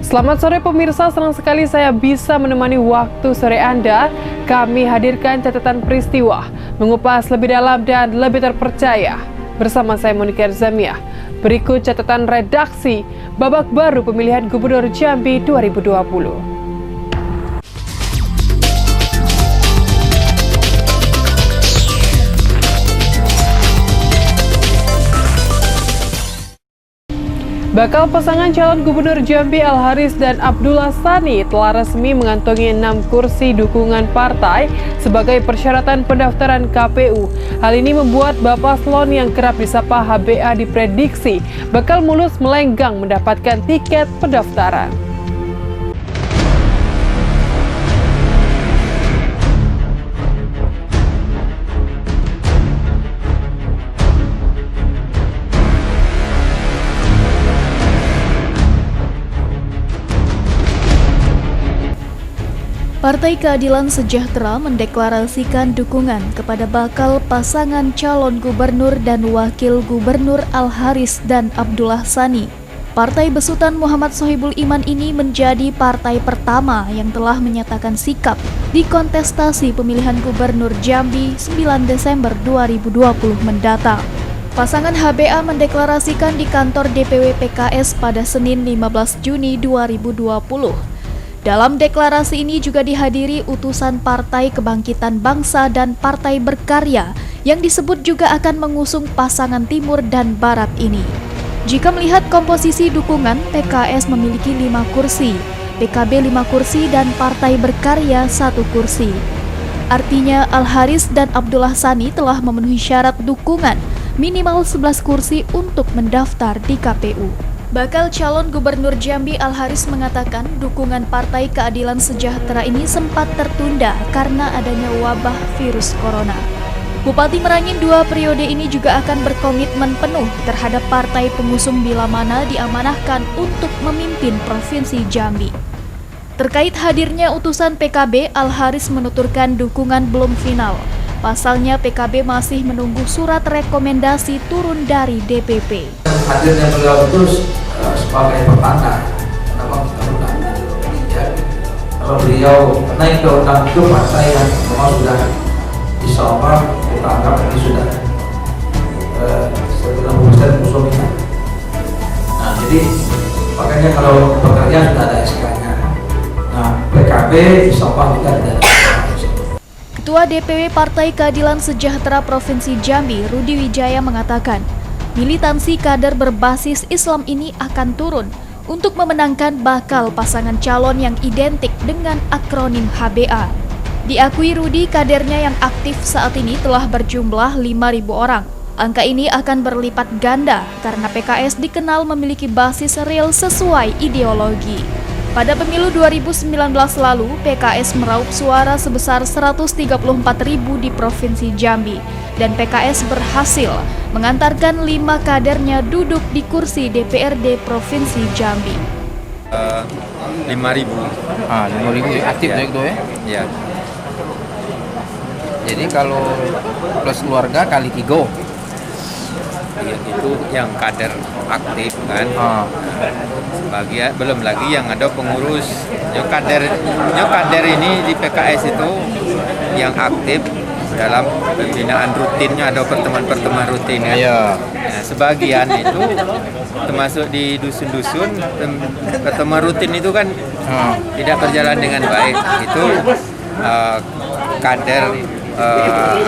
Selamat sore pemirsa, senang sekali saya bisa menemani waktu sore Anda. Kami hadirkan catatan peristiwa, mengupas lebih dalam dan lebih terpercaya. Bersama saya Monika Zamiah. Berikut catatan redaksi babak baru pemilihan Gubernur Jambi 2020. Bakal pasangan calon Gubernur Jambi Al-Haris dan Abdullah Sani telah resmi mengantongi 6 kursi dukungan partai sebagai persyaratan pendaftaran KPU. Hal ini membuat Bapaslon yang kerap disapa HBA diprediksi bakal mulus melenggang mendapatkan tiket pendaftaran. Partai Keadilan Sejahtera mendeklarasikan dukungan kepada bakal pasangan calon gubernur dan wakil gubernur Al-Haris dan Abdullah Sani. Partai besutan Muhammad Sohibul Iman ini menjadi partai pertama yang telah menyatakan sikap di kontestasi pemilihan gubernur Jambi 9 Desember 2020 mendatang. Pasangan HBA mendeklarasikan di kantor DPW PKS pada Senin 15 Juni 2020. Dalam deklarasi ini juga dihadiri utusan Partai Kebangkitan Bangsa dan Partai Berkarya yang disebut juga akan mengusung pasangan Timur dan Barat ini. Jika melihat komposisi dukungan, PKS memiliki 5 kursi, PKB 5 kursi dan Partai Berkarya 1 kursi. Artinya Al-Haris dan Abdullah Sani telah memenuhi syarat dukungan minimal 11 kursi untuk mendaftar di KPU. Bakal calon Gubernur Jambi Al-Haris mengatakan dukungan Partai Keadilan Sejahtera ini sempat tertunda karena adanya wabah virus corona. Bupati Merangin 2 periode ini juga akan berkomitmen penuh terhadap partai pengusung bila mana diamanahkan untuk memimpin Provinsi Jambi. Terkait hadirnya utusan PKB, Al-Haris menuturkan dukungan belum final. Pasalnya PKB masih menunggu surat rekomendasi turun dari DPP. Hadirnya beliau itu sebagai pertanda, memang kita undang. Ya, kalau beliau naik ke undang itu partai yang memang sudah insya Allah kita anggap ini sudah 90% musuhnya. Nah, jadi makanya kalau pekerjaan sudah ada SK-nya. Nah, PKB insya Allah kita tidak. Ketua DPW Partai Keadilan Sejahtera Provinsi Jambi, Rudi Wijaya mengatakan, militansi kader berbasis Islam ini akan turun untuk memenangkan bakal pasangan calon yang identik dengan akronim HBA. Diakui Rudi, kadernya yang aktif saat ini telah berjumlah 5.000 orang. Angka ini akan berlipat ganda karena PKS dikenal memiliki basis real sesuai ideologi. Pada pemilu 2019 lalu, PKS meraup suara sebesar 134.000 di Provinsi Jambi dan PKS berhasil mengantarkan 5 kadernya duduk di kursi DPRD Provinsi Jambi. 5.000. 5.000 aktif ya itu ya? Ya. Jadi kalau plus keluarga kali 3. Ya, itu yang kader aktif kan. Belum lagi yang ada pengurus. Kader ini di PKS itu yang aktif dalam pembinaan rutinnya, ada pertemuan-pertemuan rutin kan. Iya. Nah, sebagian itu termasuk di dusun-dusun pertemuan rutin itu kan tidak berjalan dengan baik. Itu kader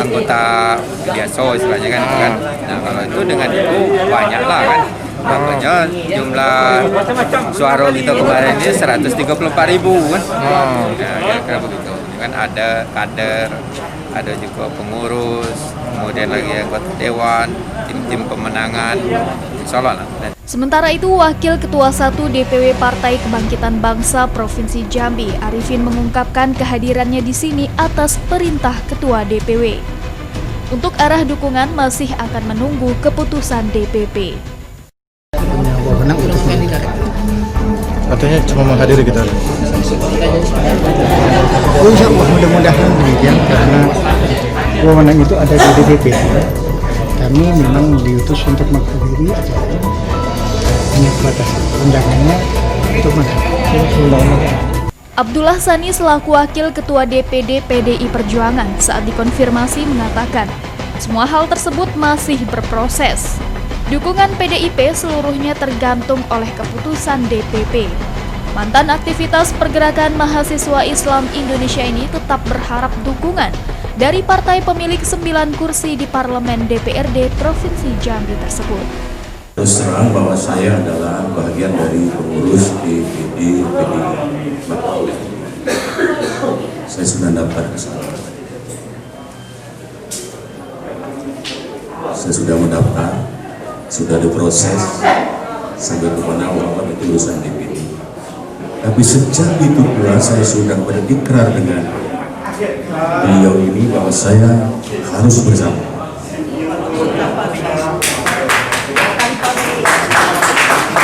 anggota biasa istilahnya kan. Nah, kalau itu dengan itu banyak lah kan. Makanya jumlah suara kita kemarin ini 134.000 kan. Nah, kira-kira begitu. Kan ada kader, ada juga pengurus, kemudian lagi anggota dewan, tim-tim pemenangan, insya Allah lah. Sementara itu, Wakil Ketua 1 DPW Partai Kebangkitan Bangsa Provinsi Jambi, Arifin mengungkapkan kehadirannya di sini atas perintah Ketua DPW. Untuk arah dukungan masih akan menunggu keputusan DPP. Wewenang untuk katanya cuma menghadiri kita. Mudah-mudahan demikian karena wewenang itu ada di DPP. Kami memang diutus untuk menghadiri acara hanya batas undangannya untuk menghadiri. Abdullah Sani selaku Wakil Ketua DPD PDI Perjuangan saat dikonfirmasi mengatakan, semua hal tersebut masih berproses. Dukungan PDIP seluruhnya tergantung oleh keputusan DPP. Mantan aktivitas Pergerakan Mahasiswa Islam Indonesia ini tetap berharap dukungan dari partai pemilik 9 kursi di Parlemen DPRD Provinsi Jambi tersebut. Terus terang bahwa saya adalah bagian dari pengurus DPD PDI. Saya sudah dapat kesalahan. Saya sudah mendaftar, sudah diproses sampai kemana walaupun itu urusan DPD. Tapi sejak itu pula saya sudah berdikrar dengan beliau ini bahwa saya harus bersama.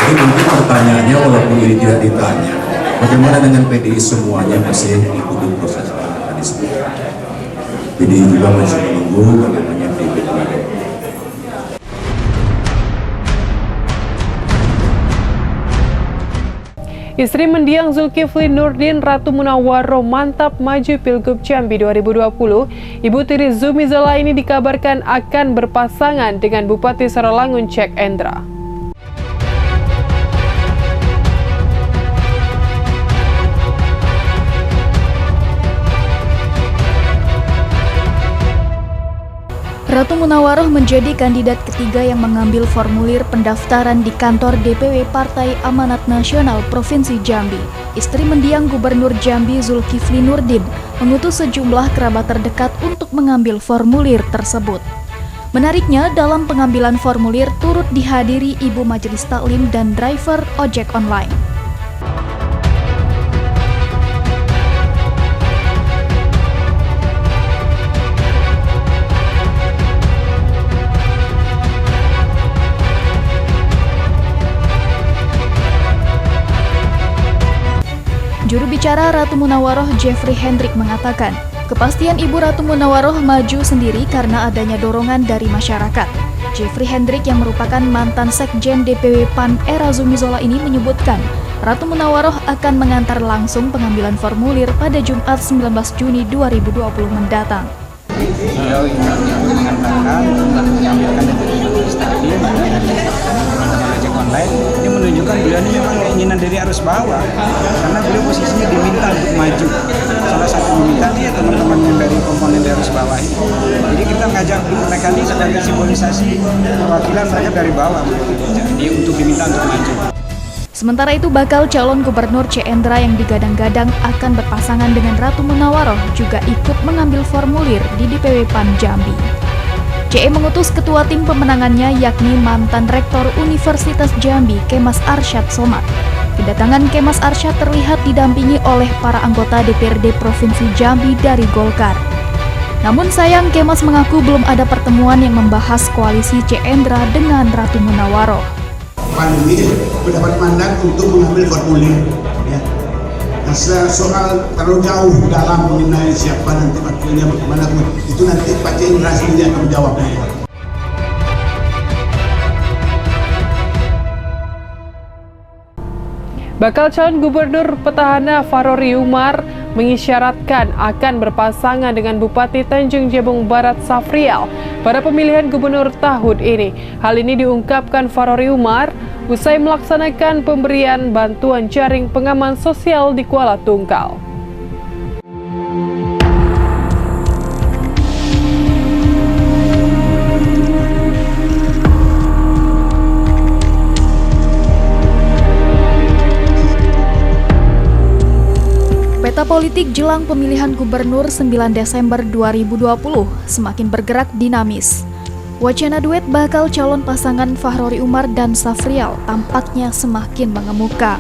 Jadi mungkin pertanyaannya walaupun ini tidak ditanya, bagaimana dengan PDI semuanya masih ikuti proses mekanisme. PDI juga masih menunggu bagaimana DPD. Istri mendiang Zulkifli Nurdin, Ratu Munawwaroh, mantap maju Pilgub Jambi 2020. Ibu tiri Zumi Zola ini dikabarkan akan berpasangan dengan Bupati Saralangun Cek Endra. Ratu Munawwaroh menjadi kandidat ketiga yang mengambil formulir pendaftaran di kantor DPW Partai Amanat Nasional Provinsi Jambi. Istri mendiang Gubernur Jambi Zulkifli Nurdin mengutus sejumlah kerabat terdekat untuk mengambil formulir tersebut. Menariknya, dalam pengambilan formulir turut dihadiri Ibu Majelis Taklim dan driver ojek online. Juru bicara Ratu Munawwaroh Jeffrey Hendrik mengatakan, kepastian Ibu Ratu Munawwaroh maju sendiri karena adanya dorongan dari masyarakat. Jeffrey Hendrik yang merupakan mantan Sekjen DPW PAN era Zumi Zola ini menyebutkan, Ratu Munawwaroh akan mengantar langsung pengambilan formulir pada Jumat 19 Juni 2020 mendatang. Beliau ingin mengantarkan menyampaikan dari tadi teman-teman ojek online. Ini menunjukkan beliau ini memang keinginan dari arus bawah, karena beliau posisinya diminta untuk maju. Salah satu diminta dia teman-teman yang dari komponen dari arus bawah ini. Jadi kita ngajak mereka ini sebagai simbolisasi perwakilan mereka dari bawah, jadi untuk diminta untuk maju. Sementara itu, bakal calon gubernur Cek Endra yang digadang-gadang akan berpasangan dengan Ratu Munawwaroh juga ikut mengambil formulir di DPW PAN Jambi. CE mengutus ketua tim pemenangannya yakni mantan Rektor Universitas Jambi Kemas Arsyad Somad. Kedatangan Kemas Arsyad terlihat didampingi oleh para anggota DPRD Provinsi Jambi dari Golkar. Namun sayang, Kemas mengaku belum ada pertemuan yang membahas koalisi Cek Endra dengan Ratu Munawwaroh. Pandemi mendapat mandat untuk mengambil formulir, ya. Nah, soal terlalu jauh dalam mengenai siapa nanti wakilnya bagaimana itu nanti Pak Cendra sendiri akan menjawabnya. Bakal calon gubernur petahana Farori Umar mengisyaratkan akan berpasangan dengan Bupati Tanjung Jabung Barat Safrial pada pemilihan gubernur tahun ini. Hal ini diungkapkan Farori Umar usai melaksanakan pemberian bantuan jaring pengaman sosial di Kuala Tungkal. Peta politik jelang pemilihan gubernur 9 Desember 2020 semakin bergerak dinamis. Wacana duet bakal calon pasangan Farori Umar dan Safrial tampaknya semakin mengemuka.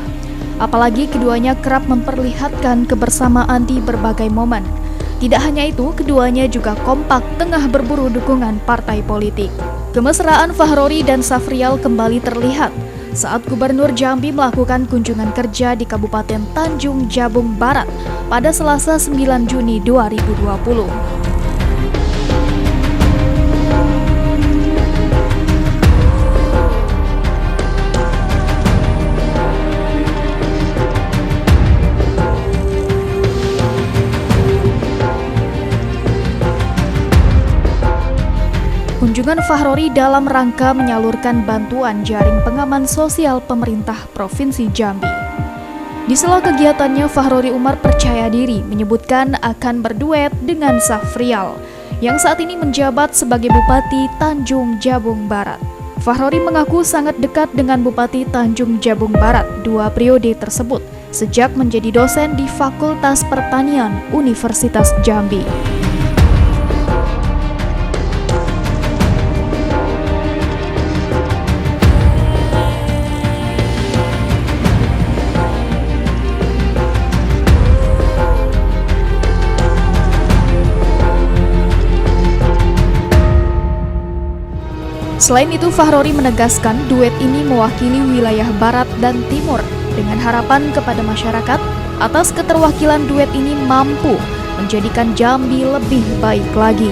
Apalagi keduanya kerap memperlihatkan kebersamaan di berbagai momen. Tidak hanya itu, keduanya juga kompak tengah berburu dukungan partai politik. Kemesraan Farori dan Safrial kembali terlihat saat Gubernur Jambi melakukan kunjungan kerja di Kabupaten Tanjung Jabung Barat pada Selasa 9 Juni 2020. Kunjungan Fahrori dalam rangka menyalurkan bantuan jaring pengaman sosial pemerintah Provinsi Jambi. Di sela kegiatannya, Fahrori Umar percaya diri menyebutkan akan berduet dengan Safrial yang saat ini menjabat sebagai Bupati Tanjung Jabung Barat. Fahrori mengaku sangat dekat dengan Bupati Tanjung Jabung Barat 2 periode tersebut sejak menjadi dosen di Fakultas Pertanian Universitas Jambi. Selain itu, Fahrori menegaskan duet ini mewakili wilayah Barat dan Timur dengan harapan kepada masyarakat atas keterwakilan duet ini mampu menjadikan Jambi lebih baik lagi.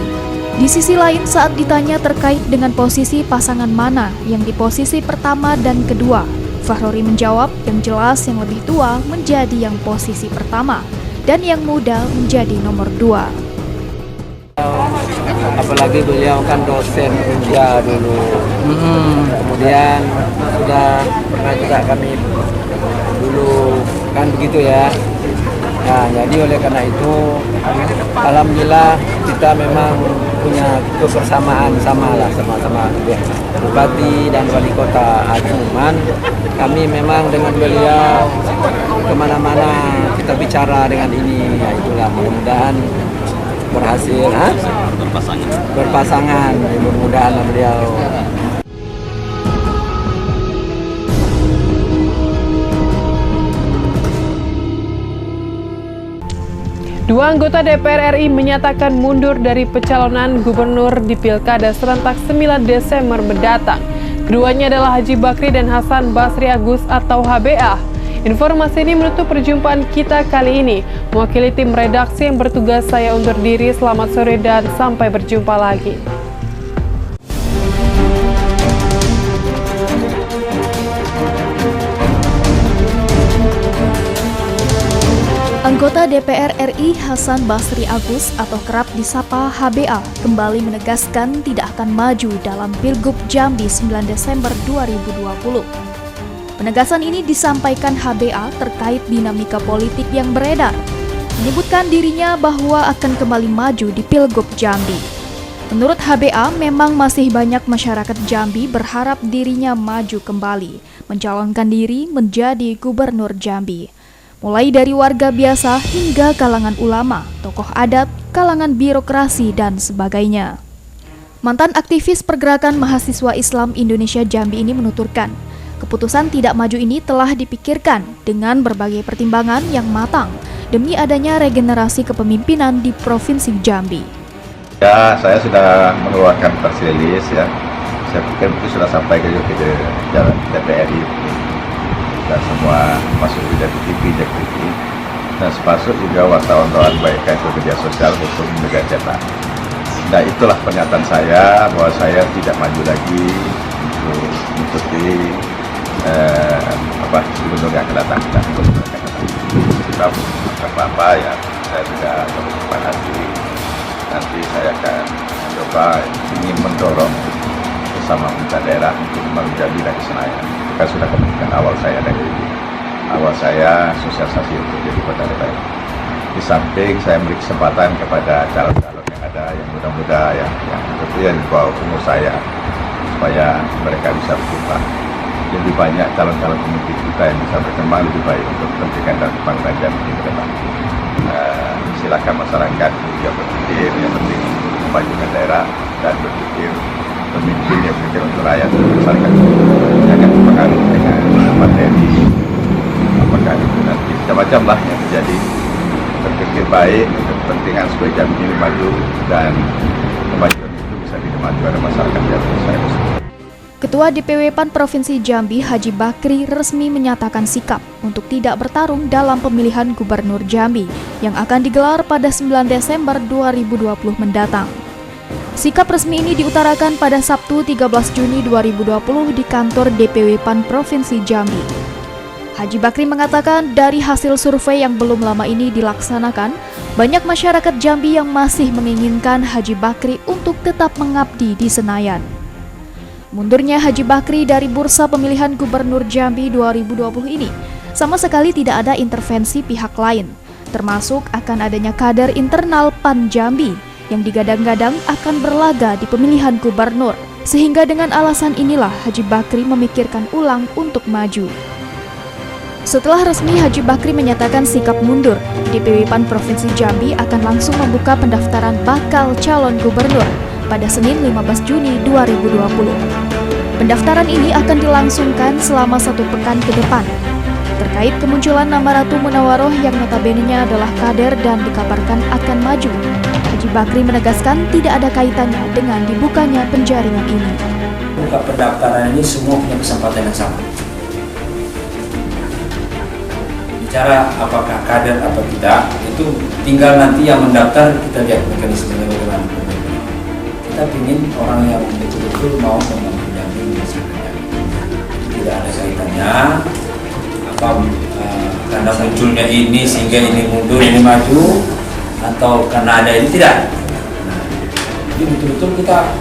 Di sisi lain, saat ditanya terkait dengan posisi pasangan mana yang di posisi pertama dan kedua, Fahrori menjawab yang jelas yang lebih tua menjadi yang posisi pertama dan yang muda menjadi nomor 2. Apalagi beliau kan dosen Unja dulu, kemudian sudah pernah juga kami dulu kan begitu ya. Nah, jadi oleh karena itu alhamdulillah kita memang punya kebersamaan sama Bupati dan Wali Kota. Cuman kami memang dengan beliau kemana-mana kita bicara dengan ini, ya itulah mudah-mudahan berhasil berpasangan mudah-mudahan beliau. Dua anggota DPR RI menyatakan mundur dari pencalonan gubernur di Pilkada serentak 9 Desember mendatang. Keduanya adalah Haji Bakri dan Hasan Basri Agus atau HBA. Informasi ini menutup perjumpaan kita kali ini. Mewakili tim redaksi yang bertugas, saya undur diri. Selamat sore dan sampai berjumpa lagi. Anggota DPR RI Hasan Basri Agus atau kerap disapa HBA kembali menegaskan tidak akan maju dalam Pilgub Jambi 9 Desember 2020. Penegasan ini disampaikan HBA terkait dinamika politik yang beredar, menyebutkan dirinya bahwa akan kembali maju di Pilgub Jambi. Menurut HBA, memang masih banyak masyarakat Jambi berharap dirinya maju kembali, mencalonkan diri menjadi gubernur Jambi. Mulai dari warga biasa hingga kalangan ulama, tokoh adat, kalangan birokrasi, dan sebagainya. Mantan aktivis Pergerakan Mahasiswa Islam Indonesia Jambi ini menuturkan, keputusan tidak maju ini telah dipikirkan dengan berbagai pertimbangan yang matang demi adanya regenerasi kepemimpinan di Provinsi Jambi. Ya, saya sudah mengeluarkan press release ya. Saya pikir itu sudah sampai ke DPR dan semua masuk di TV, dan sepasuk juga wartawan-wartawan baik itu media sosial maupun media cetak. Nah, itulah pernyataan saya bahwa saya tidak maju lagi untuk mengikuti gubernur yang akan datang. Kita apa ya, saya juga bersepakat nanti saya akan coba ingin mendorong bersama pemerintah daerah untuk menjadi dari Senayan. Kita sudah komunikasi awal saya sosialisasi untuk jadi kota daerah. Di samping saya memberi kesempatan kepada calon-calon yang ada yang muda-muda yang tentunya di bawah umur saya supaya mereka bisa berkembang. Lebih banyak calon-calon pemimpin kita yang bisa berkembang lebih baik untuk kepentingan dan pembangunan Jambi ke depan. Silakan masyarakat yang berpikir yang penting memajukan daerah dan berpikir pemimpin yang berpikir untuk rakyat dan masyarakat. Jangan terpengaruh dengan materi, apakah itu nanti macam-macam lah yang terjadi. Berpikir baik untuk kepentingan supaya Jambi ini maju dan kemajuan itu bisa dinikmati oleh masyarakat Jambi. Ketua DPW PAN Provinsi Jambi Haji Bakri resmi menyatakan sikap untuk tidak bertarung dalam pemilihan Gubernur Jambi yang akan digelar pada 9 Desember 2020 mendatang. Sikap resmi ini diutarakan pada Sabtu 13 Juni 2020 di kantor DPW PAN Provinsi Jambi. Haji Bakri mengatakan dari hasil survei yang belum lama ini dilaksanakan, banyak masyarakat Jambi yang masih menginginkan Haji Bakri untuk tetap mengabdi di Senayan. Mundurnya Haji Bakri dari bursa pemilihan Gubernur Jambi 2020 ini sama sekali tidak ada intervensi pihak lain, termasuk akan adanya kader internal PAN Jambi yang digadang-gadang akan berlaga di pemilihan gubernur. Sehingga dengan alasan inilah Haji Bakri memikirkan ulang untuk maju. Setelah resmi Haji Bakri menyatakan sikap mundur, DPW PAN Provinsi Jambi akan langsung membuka pendaftaran bakal calon gubernur pada Senin 15 Juni 2020. Pendaftaran ini akan dilangsungkan selama 1 pekan ke depan. Terkait kemunculan nama Ratu Munawaroh yang notabene-nya adalah kader dan dikabarkan akan maju, Haji Bakri menegaskan tidak ada kaitannya dengan dibukanya penjaringan ini. Buka pendaftaran ini semua punya kesempatan yang sama. Bicara apakah kader atau tidak, itu tinggal nanti yang mendaftar kita lihat mekanismenya bagaimana. Kita ingin orang yang betul-betul mau mendampingi masyarakat. Tidak ada kaitannya karena munculnya ini sehingga ini mundur, ini maju, atau karena ada ini tidak. Nah, jadi betul-betul kita